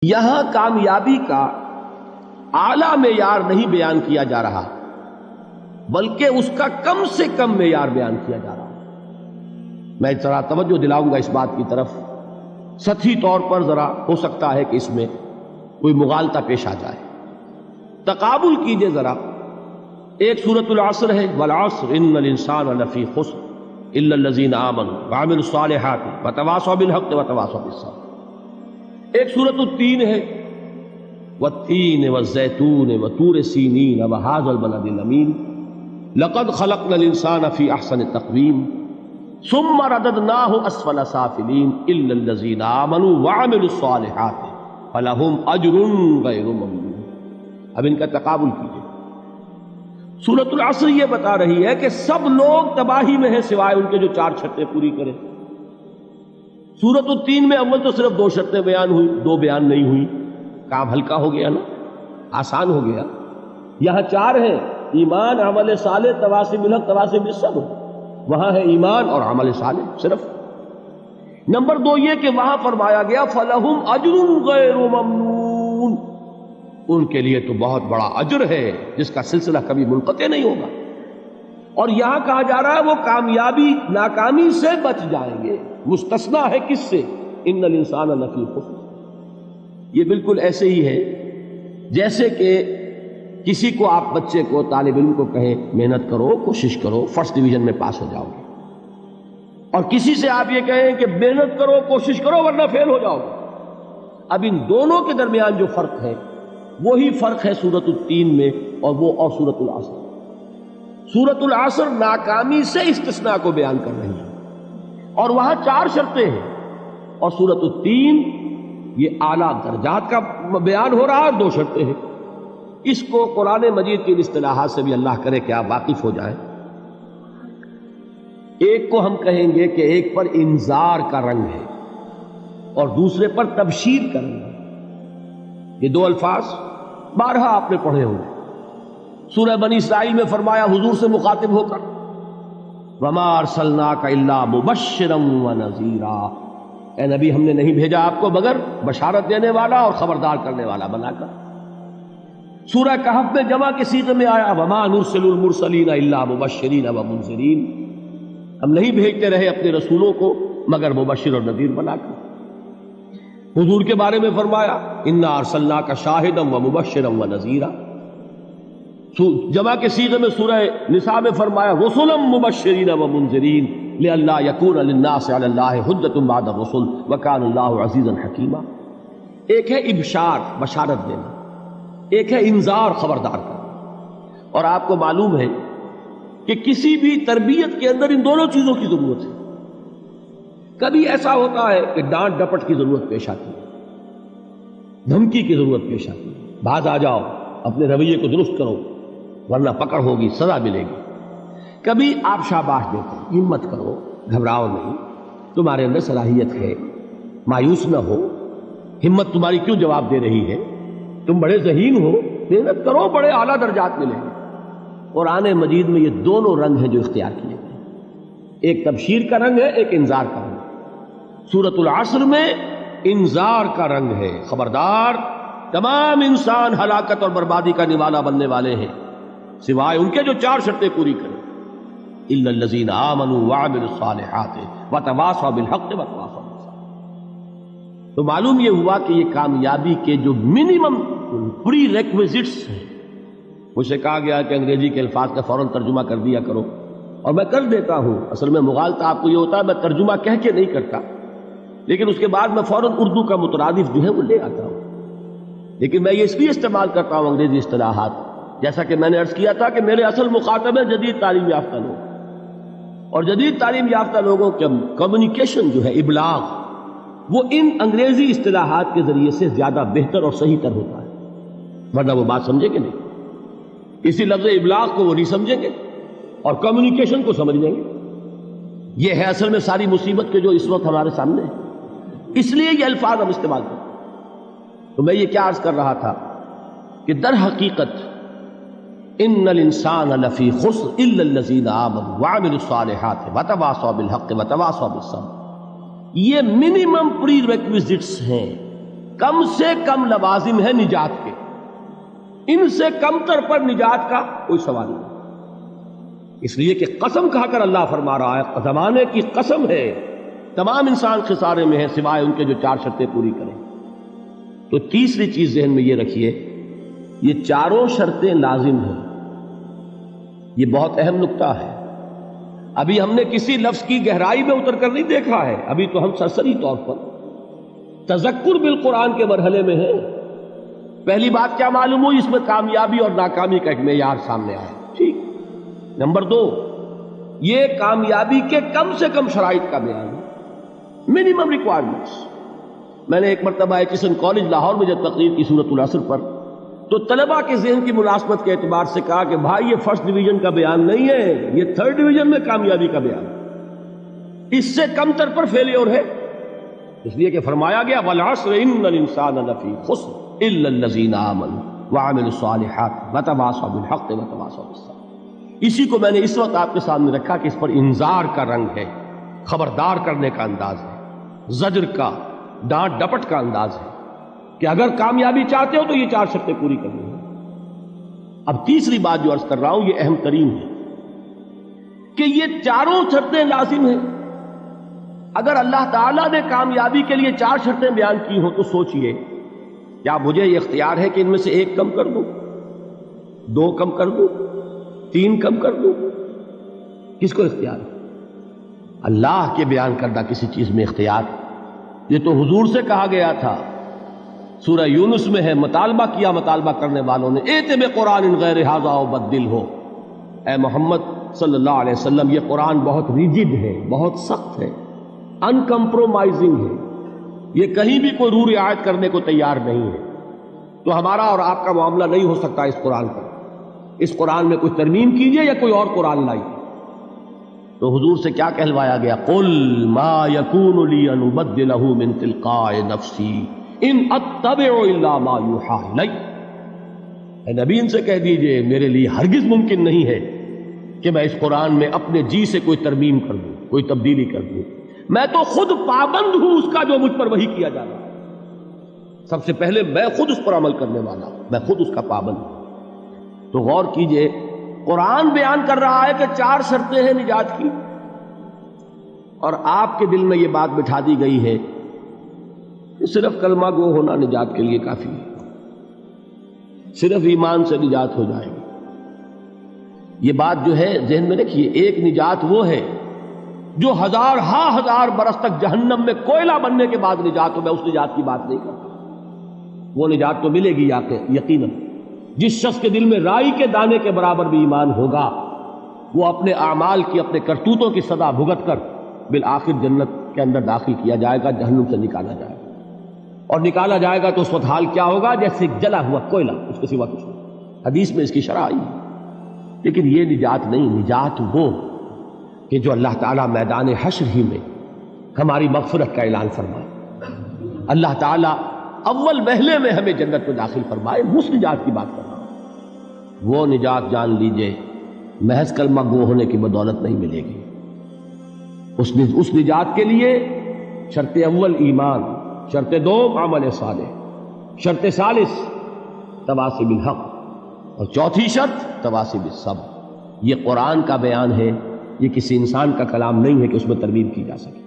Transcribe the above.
یہاں کامیابی کا اعلیٰ معیار نہیں بیان کیا جا رہا بلکہ اس کا کم سے کم معیار بیان کیا جا رہا. میں ذرا توجہ دلاؤں گا اس بات کی طرف. سطحی طور پر ذرا ہو سکتا ہے کہ اس میں کوئی مغالطہ پیش آ جائے. تقابل کیجئے ذرا. ایک سورۃ العصر ہے، والعصر ان الانسان لفی خسر الا الذین آمنوا وعملوا الصالحات وتواصوا بالحق وتواصوا بالصبر. ایک سورۃ التین ہے، والتین والزیتون وطور سینین وہذا البلد الامین لقد خلقنا الانسان فی احسن تقویم ثم رددناہ اسفل سافلین الا الذین آمنوا وعملوا الصالحات فلہم اجر غیر ممنون. اب ان کا تقابل کیجئے. سورۃ العصر یہ بتا رہی ہے کہ سب لوگ تباہی میں ہیں سوائے ان کے جو 4 شرطیں پوری کریں. سورۃ التین میں اول تو صرف 2 شرطیں بیان ہوئی، 2 بیان نہیں ہوئی. کام ہلکا ہو گیا نا، آسان ہو گیا. یہاں 4 ہیں: ایمان، عمل صالح، تواصی بالحق، تواصی بالصبر. وہاں ہے ایمان اور عمل صالح صرف. نمبر 2 یہ کہ وہاں فرمایا گیا فَلَهُمْ أَجْرٌ غَيْرُ مَمْنُونَ، ان کے لیے تو بہت بڑا اجر ہے جس کا سلسلہ کبھی منقطع نہیں ہوگا. اور یہاں کہا جا رہا ہے وہ کامیابی ناکامی سے بچ جائیں گے. مستثنیٰ ہے کس سے؟ ان الانسان لفی خسر. یہ بالکل ایسے ہی ہے جیسے کہ کسی کو آپ بچے کو، طالب علم کو کہیں محنت کرو، کوشش کرو، فرسٹ ڈویژن میں پاس ہو جاؤ گے، اور کسی سے آپ یہ کہیں کہ محنت کرو، کوشش کرو ورنہ فیل ہو جاؤ گے. اب ان دونوں کے درمیان جو فرق ہے وہی فرق ہے سورۃ التین میں اور سورۃ العصر. سورۃ العصر ناکامی سے استثناء کو بیان کر رہی ہے اور وہاں 4 شرطیں ہیں، اور سورۃ التین یہ اعلیٰ درجات کا بیان ہو رہا ہے اور 2 شرطیں ہیں. اس کو قرآن مجید کی اصطلاحات سے بھی اللہ کرے کہ آپ واقف ہو جائیں. ایک کو ہم کہیں گے کہ ایک پر انذار کا رنگ ہے اور دوسرے پر تبشیر کا رنگ ہے. یہ 2 الفاظ بارہا آپ نے پڑھے ہوں گے. سورہ بنی اسرائیل میں فرمایا حضور سے مخاطب ہو کر وَمَا أَرْسَلْنَاكَ إِلَّا مُبَشِّرًا وَنَذِيرًا، اے نبی ہم نے نہیں بھیجا آپ کو مگر بشارت دینے والا اور خبردار کرنے والا بنا کر. سورہ کہف میں جمع کے صیغے میں آیا وَمَا نُرْسِلُ الْمُرْسَلِينَ إِلَّا مُبَشِّرِينَ وَمُنذِرِينَ، ہم نہیں بھیجتے رہے اپنے رسولوں کو مگر مبشر اور نذیر بنا کر. حضور کے بارے میں فرمایا اِنَّا أَرْسَلْنَاكَ شَاهِدًا وَمُبَشِّرًا وَنَذِيرًا. جمع کے صیغے میں سورہ نساء میں فرمایا رسلا مبشرین ومنذرین لئلا یکون للناس علی اللہ حجۃ بعد الرسل وکان اللہ عزیزا حکیما. ایک ہے ابشار، بشارت دینا، ایک ہے انذار، خبردار کرنا. اور آپ کو معلوم ہے کہ کسی بھی تربیت کے اندر ان دونوں چیزوں کی ضرورت ہے. کبھی ایسا ہوتا ہے کہ ڈانٹ ڈپٹ کی ضرورت پیش آتی ہے، دھمکی کی ضرورت پیش آتی ہے، باز آ جاؤ، اپنے رویے کو درست کرو ورنہ پکڑ ہوگی، سزا ملے گی. کبھی آپ شاباش دیتے ہیں، ہمت کرو، گھبراؤ نہیں، تمہارے اندر صلاحیت ہے، مایوس نہ ہو، ہمت تمہاری کیوں جواب دے رہی ہے، تم بڑے ذہین ہو، محنت کرو، بڑے اعلیٰ درجات ملیں گے. قرآن مجید میں یہ دونوں رنگ ہیں جو اختیار کیے گئے. ایک تبشیر کا رنگ ہے، ایک انذار کا رنگ. سورۃ العصر میں انذار کا رنگ ہے، خبردار، تمام انسان ہلاکت اور بربادی کا نوالا بننے والے ہیں سوائے ان کے جو 4 شرطیں پوری کریں. الا الذین آمنوا وعملوا الصالحات وتواصوا بالحق وتواصوا بالصبر. تو معلوم یہ ہوا کہ یہ کامیابی کے جو منیمم پری ریکویزٹس ہیں. مجھ سے کہا گیا کہ انگریزی کے الفاظ کا فوراً ترجمہ کر دیا کرو، اور میں کر دیتا ہوں. اصل میں مغالطہ آپ کو یہ ہوتا ہے میں ترجمہ کہہ کے نہیں کرتا، لیکن اس کے بعد میں فوراً اردو کا مترادف جو ہے وہ لے آتا ہوں. لیکن میں یہ اس لیے استعمال کرتا ہوں انگریزی اصطلاحات، جیسا کہ میں نے عرض کیا تھا کہ میرے اصل مخاطب ہیں جدید تعلیم یافتہ لوگ، اور جدید تعلیم یافتہ لوگوں کے کمیونیکیشن جو ہے، ابلاغ، وہ ان انگریزی اصطلاحات کے ذریعے سے زیادہ بہتر اور صحیح تر ہوتا ہے، ورنہ وہ بات سمجھیں گے نہیں. اسی لفظ ابلاغ کو وہ نہیں سمجھیں گے اور کمیونیکیشن کو سمجھ لیں گے. یہ ہے اصل میں ساری مصیبت کے جو اس وقت ہمارے سامنے ہے. اس لیے یہ الفاظ ہم استعمال کرتے ہیں. تو میں یہ کیا عرض کر رہا تھا کہ در حقیقت ان الانسان لفی خسر الا الذین آمنوا وعملوا الصالحات وتواصوا بالحق وتواصوا بالصبر. یہ منیمم پری ریکویزٹس ہیں کم سے کم لوازم ہے نجات کے، ان سے کم تر پر نجات کا کوئی سوال نہیں، اس لیے کہ قسم کھا کر اللہ فرما رہا ہے، زمانے کی قسم ہے، تمام انسان خسارے میں ہے سوائے ان کے جو 4 شرطیں پوری کریں۔ تو تیسری چیز ذہن میں یہ رکھیے، یہ چاروں شرطیں لازم ہیں، یہ بہت اہم نکتہ ہے۔ ابھی ہم نے کسی لفظ کی گہرائی میں اتر کر نہیں دیکھا ہے، ابھی تو ہم سرسری طور پر تذکر بالقرآن کے مرحلے میں ہیں۔ پہلی بات کیا معلوم ہوئی؟ اس میں کامیابی اور ناکامی کا ایک معیار سامنے آیا، ٹھیک۔ نمبر 2، یہ کامیابی کے کم سے کم شرائط کا بیان ہے، منیمم ریکوائرمنٹس۔ میں نے ایک مرتبہ ایچسن کالج لاہور میں جب تقریر کی سورۃ العصر پر، تو طلباء کے ذہن کی ملازمت کے اعتبار سے کہا کہ بھائی یہ فرسٹ ڈویژن کا بیان نہیں ہے، یہ تھرڈ ڈویژن میں کامیابی کا بیان ہے، اس سے کم تر پر فیلیور ہے، اس لیے کہ فرمایا گیا والعصر ان الانسان لفی خسر الا الذین آمنوا وعملوا الصالحات وتواصوا بالحق وتواصوا بالصبر۔ اسی کو میں نے اس وقت آپ کے سامنے رکھا کہ اس پر انذار کا رنگ ہے، خبردار کرنے کا انداز ہے، زجر کا، ڈانٹ ڈپٹ کا انداز ہے کہ اگر کامیابی چاہتے ہو تو یہ 4 شرطیں پوری کرنی ہیں۔ اب تیسری بات جو عرض کر رہا ہوں یہ اہم ترین ہے کہ یہ چاروں شرطیں لازم ہیں۔ اگر اللہ تعالیٰ نے کامیابی کے لیے 4 شرطیں بیان کی ہوں تو سوچئے، کیا مجھے یہ اختیار ہے کہ ان میں سے 1 کم کر دوں، 2 کم کر دوں، 3 کم کر دوں؟ کس کو اختیار ہے؟ اللہ کے بیان کردہ کسی چیز میں اختیار؟ یہ تو حضور سے کہا گیا تھا، سورہ یونس میں ہے، مطالبہ کیا مطالبہ کرنے والوں نے، ایت بقرآن غیر ھذا وبدل ہو، اے محمد صلی اللہ علیہ وسلم یہ قرآن بہت ریجڈ ہے، بہت سخت ہے، ان کمپرومائزنگ ہے، یہ کہیں بھی کوئی رو رعایت کرنے کو تیار نہیں ہے، تو ہمارا اور آپ کا معاملہ نہیں ہو سکتا اس قرآن پر، اس قرآن میں کوئی ترمیم کیجئے یا کوئی اور قرآن لائیے۔ تو حضور سے کیا کہلوایا گیا؟ قل ما یکون لی ان ابدلہ من تلقاء نفسی ان اتبع الا ما یوحی الی۔ اے نبی ان سے کہہ دیجئے میرے لیے ہرگز ممکن نہیں ہے کہ میں اس قرآن میں اپنے جی سے کوئی ترمیم کر دوں، کوئی تبدیلی کر دوں، میں تو خود پابند ہوں اس کا جو مجھ پر وحی کیا جا رہا ہے، سب سے پہلے میں خود اس پر عمل کرنے والا ہوں، میں خود اس کا پابند ہوں۔ تو غور کیجئے، قرآن بیان کر رہا ہے کہ 4 شرطیں ہیں نجات کی، اور آپ کے دل میں یہ بات بٹھا دی گئی ہے کہ صرف کلمہ گو ہونا نجات کے لیے کافی ہے، صرف ایمان سے نجات ہو جائے گی۔ یہ بات جو ہے ذہن میں رکھیے، ایک نجات وہ ہے جو ہزار برس تک جہنم میں کوئلہ بننے کے بعد نجات ہو، میں اس نجات کی بات نہیں کرتا، وہ نجات تو ملے گی یقیناً۔ جس شخص کے دل میں رائی کے دانے کے برابر بھی ایمان ہوگا، وہ اپنے اعمال کی، اپنے کرتوتوں کی سزا بھگت کر بالآخر جنت کے اندر داخل کیا جائے گا، جہنم سے نکالا جائے گا، اور نکالا جائے گا تو اس وقت حال کیا ہوگا؟ جیسے جلا ہوا کوئلہ، اس کے سوا کچھ نہیں۔ حدیث میں اس کی شرح آئی ہے۔ لیکن یہ نجات نہیں، نجات وہ کہ جو اللہ تعالیٰ میدان حشر ہی میں ہماری مغفرت کا اعلان فرمائے، اللہ تعالیٰ اول وہلے میں ہمیں جنت میں داخل فرمائے، اس نجات کی بات کر رہا ہوں۔ وہ نجات جان لیجئے محض کلمہ گو ہونے کی بدولت نہیں ملے گی، اس نجات کے لیے شرط اول ایمان، شرط دوم عمل صالح، شرط ثالث تواصی بالحق، اور چوتھی شرط تواصی بالصبر۔ یہ قرآن کا بیان ہے، یہ کسی انسان کا کلام نہیں ہے کہ اس میں ترمیم کی جا سکے۔